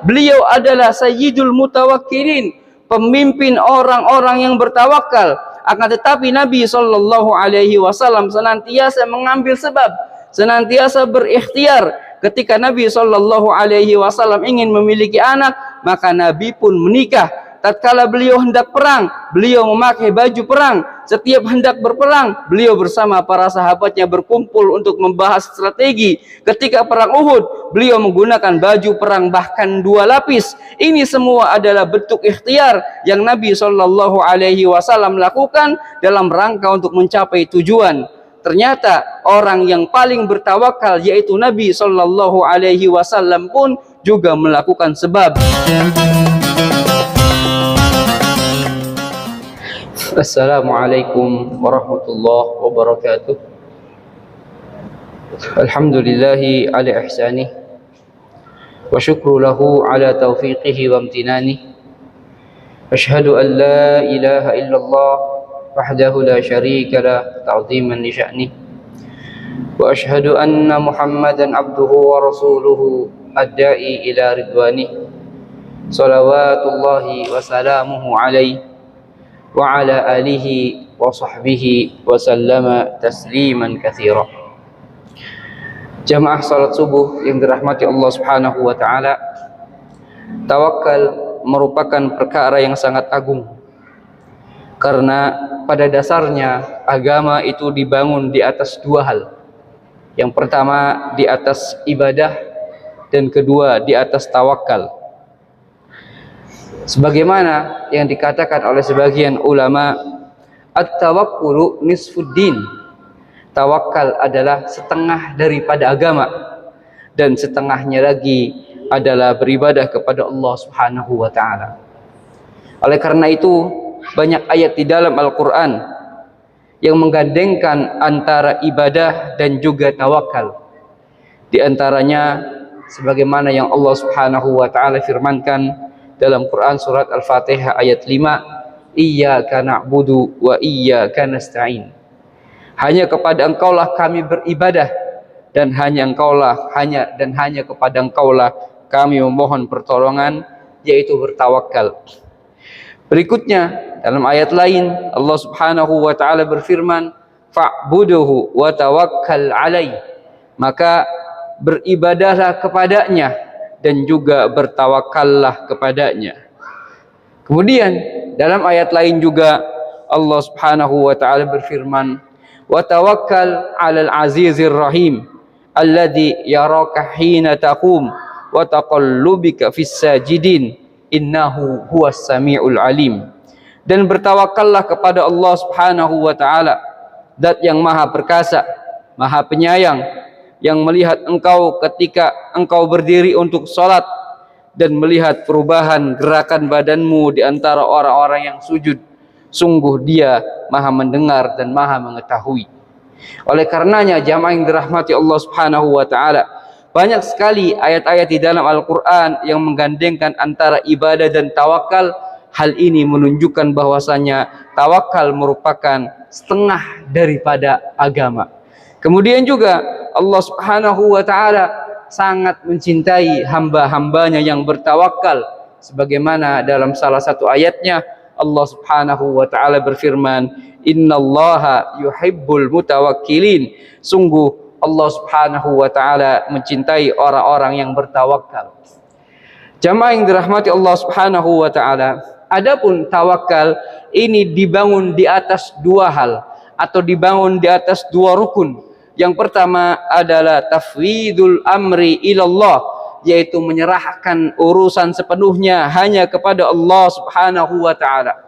beliau adalah sayyidul mutawakkilin, pemimpin orang-orang yang bertawakal. Akan tetapi Nabi sallallahu alaihi wasallam senantiasa mengambil sebab, senantiasa berikhtiar. Ketika Nabi sallallahu alaihi wasallam ingin memiliki anak, maka Nabi pun menikah. Tatkala beliau hendak perang, beliau memakai baju perang. Setiap hendak berperang, beliau bersama para sahabatnya berkumpul untuk membahas strategi. Ketika perang Uhud, beliau menggunakan baju perang bahkan 2 lapis. Ini semua adalah bentuk ikhtiar yang Nabi sallallahu alaihi wasallam lakukan dalam rangka untuk mencapai tujuan. Ternyata orang yang paling bertawakal yaitu Nabi sallallahu alaihi wasallam pun juga melakukan sebab. Assalamualaikum warahmatullahi wabarakatuh. Alhamdulillahi ala ihsanih wa syukru lahu ala taufiqihi wa amtinani. Ashhadu an la ilaha illallah wahdahu la syarika lah ta'ziman li sya'nih. Wa ashhadu anna Muhammadan abduhu wa rasuluhu ad-da'i ila ridwanih. Salawatullahi wa salamuhu alaihi wa ala alihi wa sahbihi wa sallama tasliman katsira. Jamaah salat subuh yang dirahmati Allah Subhanahu wa taala, tawakal merupakan perkara yang sangat agung. Karena pada dasarnya agama itu dibangun di atas 2 hal. Yang pertama di atas ibadah, dan kedua di atas tawakal. Sebagaimana yang dikatakan oleh sebagian ulama, at-tawakkulu nisfuddin. Tawakal adalah setengah daripada agama, dan setengahnya lagi adalah beribadah kepada Allah Subhanahu wa taala. Oleh karena itu, banyak ayat di dalam Al-Qur'an yang menggandengkan antara ibadah dan juga tawakal. Di antaranya sebagaimana yang Allah Subhanahu wa taala firmankan dalam Quran surat Al-Fatihah ayat 5, Iyyaka na'budu wa iyyaka nasta'in. Hanya kepada Engkaulah kami beribadah, dan hanya kepada Engkaulah kami memohon pertolongan, yaitu bertawakal. Berikutnya dalam ayat lain Allah Subhanahu wa taala berfirman, fa'buduhu wa tawakkal 'alaihi. Maka beribadahlah kepadanya dan juga bertawakallah kepadanya. Kemudian dalam ayat lain juga Allah Subhanahu wa taala berfirman, wa tawakkal 'alal 'azizir rahim alladzi yaraka hina taqum wa taqallubika fis sajidin innahu huwas samiul alim. Dan bertawakallah kepada Allah Subhanahu wa taala, zat yang maha perkasa, maha penyayang, yang melihat engkau ketika engkau berdiri untuk sholat, dan melihat perubahan gerakan badanmu di antara orang-orang yang sujud. Sungguh Dia maha mendengar dan maha mengetahui. Oleh karenanya jamaah yang dirahmati Allah Subhanahu wa taala, banyak sekali ayat-ayat di dalam Al-Quran yang menggandengkan antara ibadah dan tawakal. Hal ini menunjukkan bahwasanya tawakal merupakan setengah daripada agama. Kemudian juga Allah Subhanahu wa taala sangat mencintai hamba-hambanya yang bertawakal, sebagaimana dalam salah satu ayatnya Allah Subhanahu wa taala berfirman, innallaha yuhibbul mutawakkilin. Sungguh Allah Subhanahu wa taala mencintai orang-orang yang bertawakal. Jamaah yang dirahmati Allah Subhanahu wa taala, adapun tawakal ini dibangun di atas 2 hal, atau dibangun di atas 2 rukun. Yang pertama adalah tafwidul amri ilallah, yaitu menyerahkan urusan sepenuhnya hanya kepada Allah Subhanahu wa taala.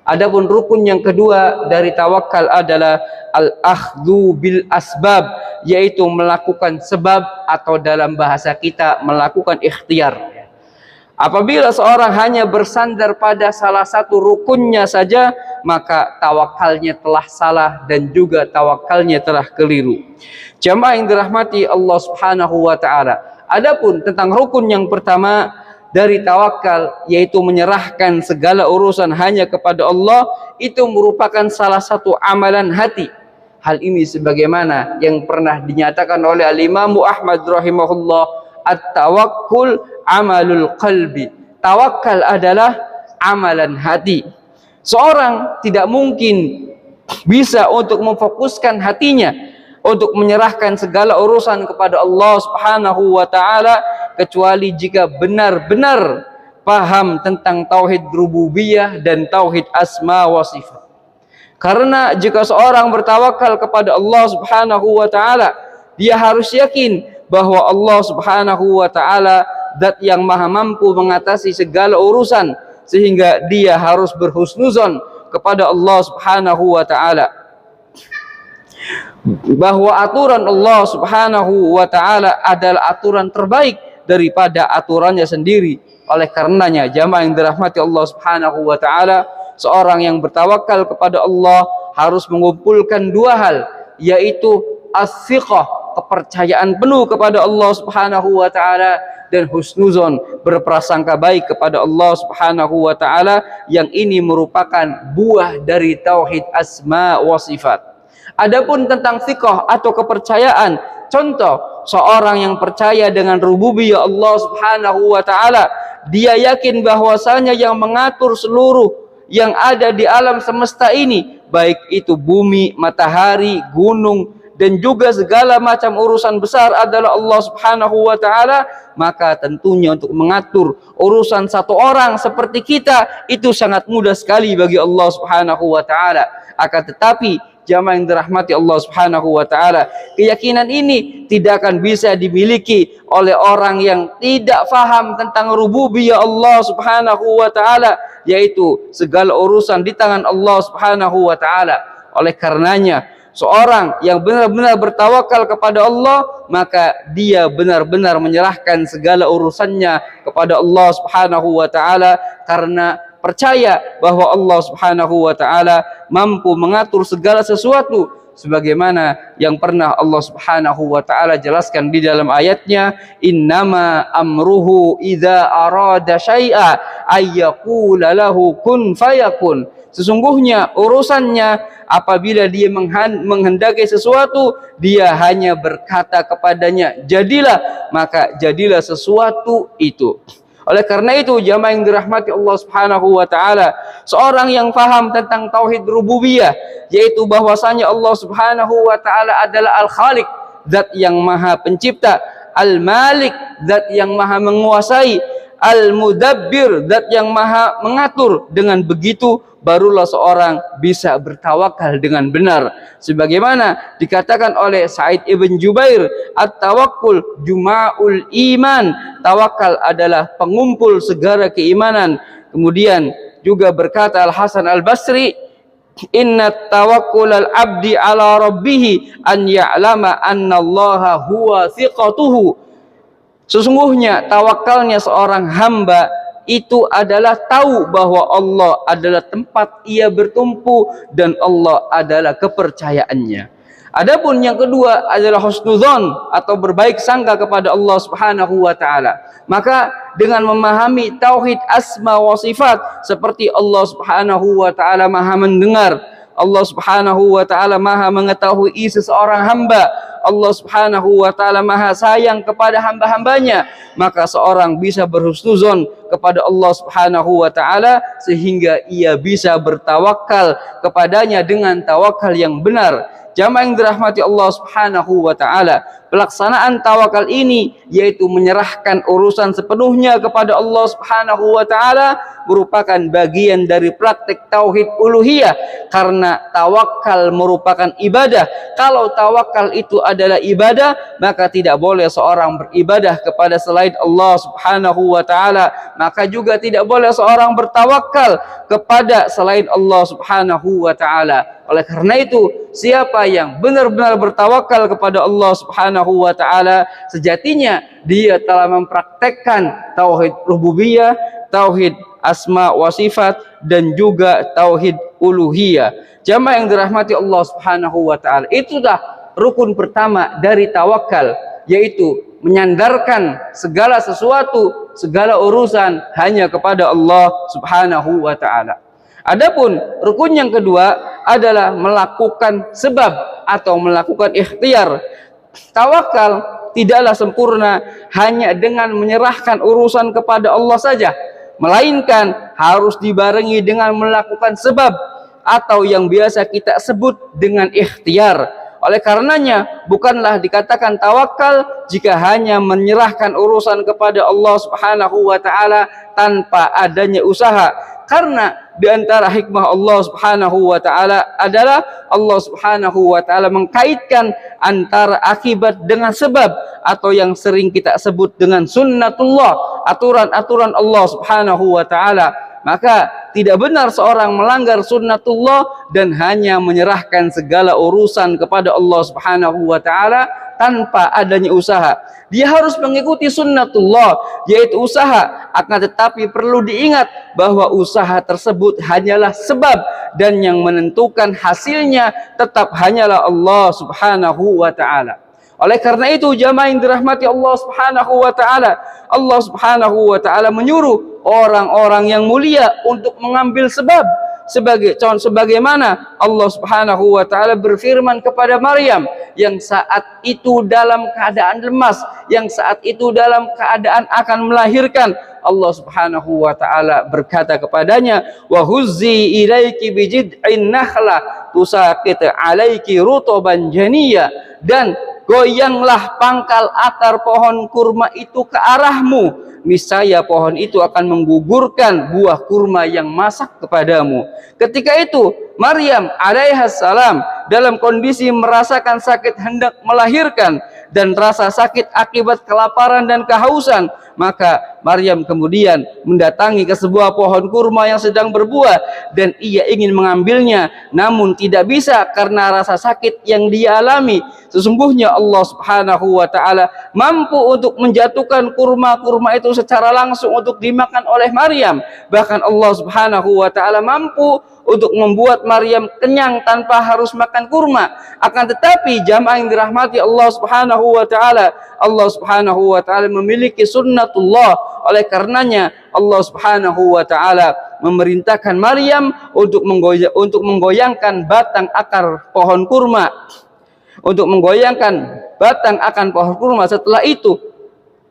Adapun rukun yang kedua dari tawakal adalah al-akhdhu bil asbab, yaitu melakukan sebab, atau dalam bahasa kita melakukan ikhtiar. Apabila seorang hanya bersandar pada salah satu rukunnya saja, maka tawakalnya telah salah dan juga tawakalnya telah keliru. Jamaah yang dirahmati Allah Subhanahu wa taala, adapun tentang rukun yang pertama dari tawakal, yaitu menyerahkan segala urusan hanya kepada Allah, itu merupakan salah satu amalan hati. Hal ini sebagaimana yang pernah dinyatakan oleh Al-Imam Ahmad rahimahullah, at-tawakkul amalul qalbi. Tawakal adalah amalan hati. Seorang tidak mungkin bisa untuk memfokuskan hatinya untuk menyerahkan segala urusan kepada Allah Subhanahu wa taala kecuali jika benar-benar paham tentang tauhid rububiyah dan tauhid asma wa sifat. Karena jika seorang bertawakal kepada Allah Subhanahu wa taala, dia harus yakin bahwa Allah Subhanahu wa taala zat yang maha mampu mengatasi segala urusan, sehingga dia harus berhusnuzon kepada Allah Subhanahu wa taala, bahwa aturan Allah Subhanahu wa taala adalah aturan terbaik daripada aturannya sendiri. Oleh karenanya, jamaah yang dirahmati Allah Subhanahu wa taala, seorang yang bertawakal kepada Allah harus mengumpulkan dua hal, yaitu as-siqah, kepercayaan penuh kepada Allah Subhanahu wa taala, dan husnuzon, berprasangka baik kepada Allah Subhanahu wa taala, yang ini merupakan buah dari tauhid asma wa sifat. Adapun tentang thiqah atau kepercayaan, contoh seorang yang percaya dengan rububiyah Allah Subhanahu wa taala, dia yakin bahwasanya yang mengatur seluruh yang ada di alam semesta ini, baik itu bumi, matahari, gunung, dan juga segala macam urusan besar adalah Allah Subhanahu wa taala, maka tentunya untuk mengatur urusan satu orang seperti kita itu sangat mudah sekali bagi Allah Subhanahu wa taala. Akan tetapi jamaah yang dirahmati Allah Subhanahu wa taala, keyakinan ini tidak akan bisa dimiliki oleh orang yang tidak faham tentang rububiyah Allah Subhanahu wa taala, yaitu segala urusan di tangan Allah Subhanahu wa taala. Oleh karenanya, seorang yang benar-benar bertawakal kepada Allah, maka dia benar-benar menyerahkan segala urusannya kepada Allah Subhanahu wa taala, karena percaya bahwa Allah Subhanahu wa taala mampu mengatur segala sesuatu, sebagaimana yang pernah Allah Subhanahu wa taala jelaskan di dalam ayatnya, innama amruhu idza arada syai'a ayyaqula lahu kun fayakun. Sesungguhnya urusannya apabila dia menghendaki sesuatu, dia hanya berkata kepadanya jadilah, maka jadilah sesuatu itu. Oleh karena itu, jamaah yang dirahmati Allah Subhanahu wa taala, seorang yang faham tentang tauhid rububiyah, yaitu bahwasanya Allah Subhanahu wa taala adalah Al-Khaliq, zat yang maha pencipta, Al-Malik, zat yang maha menguasai, Al-Mudabbir, zat yang maha mengatur. Dengan begitu barulah seorang bisa bertawakal dengan benar, sebagaimana dikatakan oleh Sa'id ibn Jubair, at-tawakkul juma'ul iman, tawakal adalah pengumpul segala keimanan. Kemudian juga berkata Al-Hasan Al-Basri, inna tawakkul al-abdi ala rabbih an ya'lama anna allaha huwa thiqatuhu. Sesungguhnya tawakalnya seorang hamba itu adalah tahu bahwa Allah adalah tempat ia bertumpu dan Allah adalah kepercayaannya. Adapun yang kedua adalah husnudzon atau berbaik sangka kepada Allah Subhanahu wa taala. Maka dengan memahami tauhid asma wa sifat, seperti Allah Subhanahu wa taala maha mendengar, Allah Subhanahu wa taala maha mengetahui seseorang hamba, Allah Subhanahu wa taala maha sayang kepada hamba-hambanya, maka seorang bisa berhusnuzon kepada Allah Subhanahu wa taala sehingga ia bisa bertawakal kepadanya dengan tawakal yang benar. Jamaah yang dirahmati Allah Subhanahu wa taala, pelaksanaan tawakal ini yaitu menyerahkan urusan sepenuhnya kepada Allah Subhanahu wa taala merupakan bagian dari praktik tauhid uluhiyah, karena tawakal merupakan ibadah. Kalau tawakal itu adalah ibadah, maka tidak boleh seorang beribadah kepada selain Allah Subhanahu wa taala, maka juga tidak boleh seorang bertawakal kepada selain Allah Subhanahu wa taala. Oleh karena itu, siapa yang benar-benar bertawakal kepada Allah Subhanahu wa taala, sejatinya dia telah mempraktekkan tauhid rububiyah, tauhid asma wa sifat, dan juga tauhid uluhiyah. Jamaah yang dirahmati Allah Subhanahu wa taala, itulah rukun pertama dari tawakal, yaitu menyandarkan segala sesuatu, segala urusan hanya kepada Allah Subhanahu wa taala. Adapun rukun yang kedua adalah melakukan sebab atau melakukan ikhtiar. Tawakal tidaklah sempurna hanya dengan menyerahkan urusan kepada Allah saja, melainkan harus dibarengi dengan melakukan sebab atau yang biasa kita sebut dengan ikhtiar. Oleh karenanya bukanlah dikatakan tawakal jika hanya menyerahkan urusan kepada Allah Subhanahu wa taala tanpa adanya usaha. Karena di antara hikmah Allah Subhanahu wa taala adalah Allah Subhanahu wa taala mengkaitkan antara akibat dengan sebab atau yang sering kita sebut dengan sunnatullah, aturan-aturan Allah Subhanahu wa taala. Maka tidak benar seorang melanggar sunnatullah dan hanya menyerahkan segala urusan kepada Allah Subhanahu wa taala tanpa adanya usaha. Dia harus mengikuti sunnatullah, yaitu usaha, akan tetapi perlu diingat bahwa usaha tersebut hanyalah sebab dan yang menentukan hasilnya tetap hanyalah Allah Subhanahu wa taala. Oleh karena itu jamaah yang dirahmati Allah Subhanahu wa taala, Allah Subhanahu wa taala menyuruh orang-orang yang mulia untuk mengambil sebab, sebagai contoh sebagaimana Allah Subhanahu wa taala berfirman kepada Maryam yang saat itu dalam keadaan lemas, yang saat itu dalam keadaan akan melahirkan. Allah Subhanahu wa taala berkata kepadanya, wa huzzi ilaiki bijid'in nakhla tusaqit alaiki rutuban janiyya, dan goyanglah pangkal akar pohon kurma itu ke arahmu, niscaya pohon itu akan menggugurkan buah kurma yang masak kepadamu. Ketika itu Maryam alaihissalam dalam kondisi merasakan sakit hendak melahirkan dan rasa sakit akibat kelaparan dan kehausan, maka Maryam kemudian mendatangi ke sebuah pohon kurma yang sedang berbuah dan ia ingin mengambilnya, namun tidak bisa karena rasa sakit yang dia alami. Sesungguhnya Allah Subhanahu wa taala mampu untuk menjatuhkan kurma-kurma itu secara langsung untuk dimakan oleh Maryam. Bahkan Allah Subhanahu wa taala mampu untuk membuat Maryam kenyang tanpa harus makan kurma. Akan tetapi jamaah yang dirahmati Allah Subhanahu wa taala, Allah Subhanahu wa taala memiliki sunnatullah. Oleh karenanya Allah Subhanahu wa taala memerintahkan Maryam untuk menggoyangkan batang akar pohon kurma. Untuk menggoyangkan batang akan pohon kurma. Setelah itu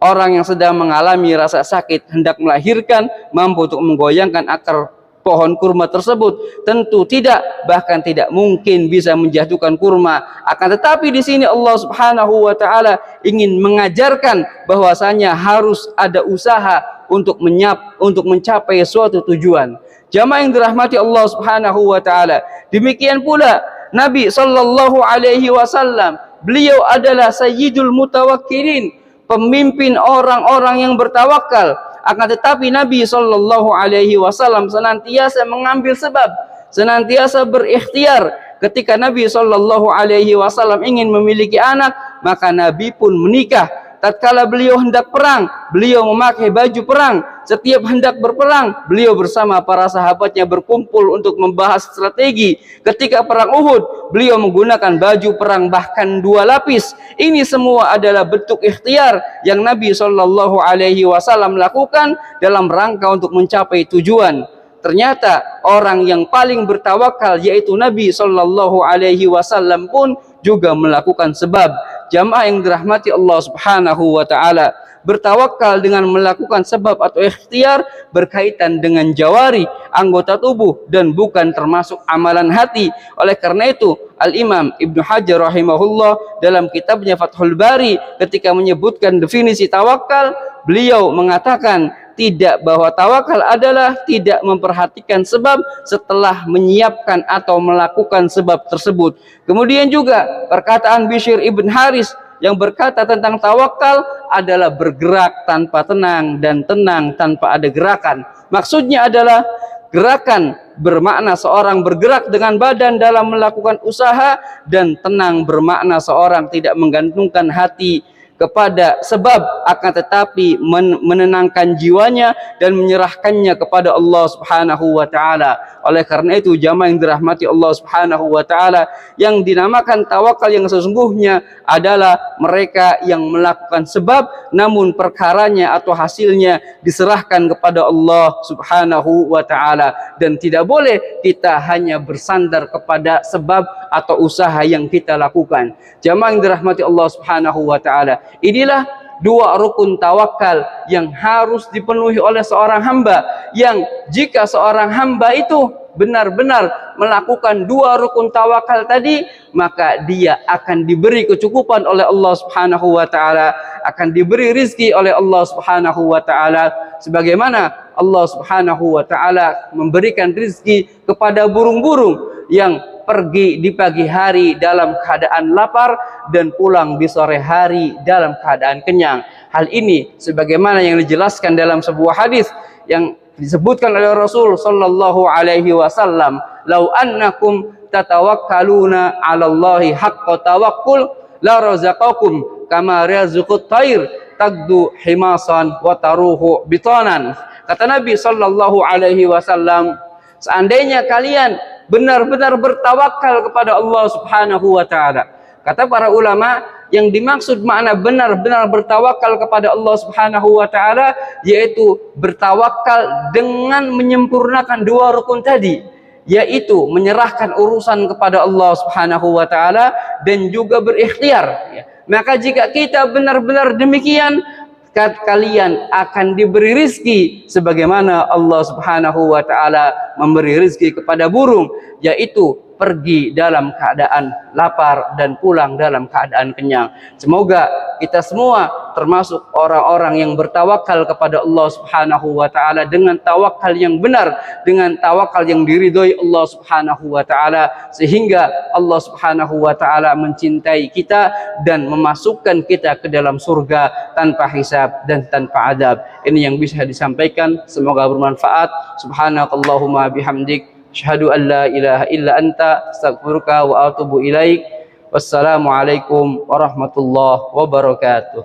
orang yang sedang mengalami rasa sakit hendak melahirkan mampu untuk menggoyangkan akar pohon kurma tersebut. Tentu tidak, bahkan tidak mungkin bisa menjatuhkan kurma. Akan tetapi di sini Allah Subhanahu wa taala ingin mengajarkan bahwasanya harus ada usaha untuk mencapai suatu tujuan. Jamaah yang dirahmati Allah Subhanahu wa taala, demikian pula Nabi sallallahu alaihi wasallam, beliau adalah sayyidul mutawakkilin, pemimpin orang-orang yang bertawakal. Akan tetapi Nabi sallallahu alaihi wasallam senantiasa mengambil sebab, senantiasa berikhtiar. Ketika Nabi sallallahu alaihi wasallam ingin memiliki anak, maka Nabi pun menikah. Tatkala beliau hendak perang, beliau memakai baju perang. Setiap hendak berperang, beliau bersama para sahabatnya berkumpul untuk membahas strategi. Ketika perang Uhud, beliau menggunakan baju perang bahkan 2 lapis. Ini semua adalah bentuk ikhtiar yang Nabi sallallahu alaihi wasallam lakukan dalam rangka untuk mencapai tujuan. Ternyata orang yang paling bertawakal yaitu Nabi sallallahu alaihi wasallam pun juga melakukan sebab. Jamaah yang dirahmati Allah Subhanahu wa taala, bertawakal dengan melakukan sebab atau ikhtiar berkaitan dengan jawari, anggota tubuh, dan bukan termasuk amalan hati. Oleh karena itu Al-Imam Ibnu Hajar rahimahullah dalam kitabnya Fathul Bari ketika menyebutkan definisi tawakal, beliau mengatakan tidak, bahwa tawakal adalah tidak memperhatikan sebab setelah menyiapkan atau melakukan sebab tersebut. Kemudian juga perkataan Bishr ibn Haris yang berkata tentang tawakal adalah bergerak tanpa tenang dan tenang tanpa ada gerakan. Maksudnya adalah gerakan bermakna seorang bergerak dengan badan dalam melakukan usaha, dan tenang bermakna seorang tidak menggantungkan hati kepada sebab, akan tetapi menenangkan jiwanya dan menyerahkannya kepada Allah Subhanahu wa taala. Oleh karena itu jamaah yang dirahmati Allah Subhanahu wa taala, yang dinamakan tawakal yang sesungguhnya adalah mereka yang melakukan sebab namun perkaranya atau hasilnya diserahkan kepada Allah Subhanahu wa taala, dan tidak boleh kita hanya bersandar kepada sebab atau usaha yang kita lakukan. Jamaah yang dirahmati Allah Subhanahu wa taala, Inilah dua rukun tawakal yang harus dipenuhi oleh seorang hamba, yang jika seorang hamba itu benar-benar melakukan dua rukun tawakal tadi, maka dia akan diberi kecukupan oleh Allah Subhanahu wa taala, akan diberi rizki oleh Allah Subhanahu wa taala, sebagaimana Allah Subhanahu wa taala memberikan rizki kepada burung-burung yang pergi di pagi hari dalam keadaan lapar dan pulang di sore hari dalam keadaan kenyang. Hal ini sebagaimana yang dijelaskan dalam sebuah hadis yang disebutkan oleh Rasul sallallahu alaihi wasallam, "Lau annakum tatawakkaluna 'ala Allahi haqqa tawakkul la razaqakum kama yarzuqut thair tagdu himasan wa taruhu bitanan." Kata Nabi sallallahu alaihi wasallam, seandainya kalian benar-benar bertawakal kepada Allah Subhanahu wa taala. Kata para ulama, yang dimaksud makna benar-benar bertawakal kepada Allah Subhanahu wa taala yaitu bertawakal dengan menyempurnakan dua rukun tadi, yaitu menyerahkan urusan kepada Allah Subhanahu wa taala dan juga berikhtiar. Maka jika kita benar-benar demikian, kalian akan diberi rizki sebagaimana Allah Subhanahu wa taala memberi rizki kepada burung, yaitu pergi dalam keadaan lapar dan pulang dalam keadaan kenyang. Semoga kita semua termasuk orang-orang yang bertawakal kepada Allah Subhanahu wa taala dengan tawakal yang benar, dengan tawakal yang diridhoi Allah Subhanahu wa taala, sehingga Allah Subhanahu wa taala mencintai kita dan memasukkan kita ke dalam surga tanpa hisab dan tanpa adab. Ini yang bisa disampaikan, semoga bermanfaat. Subhanakallahumma bihamdik, asyhadu an la ilaha illa anta, astaghfiruka wa atubu ilaik. Wassalamualaikum warahmatullahi wabarakatuh.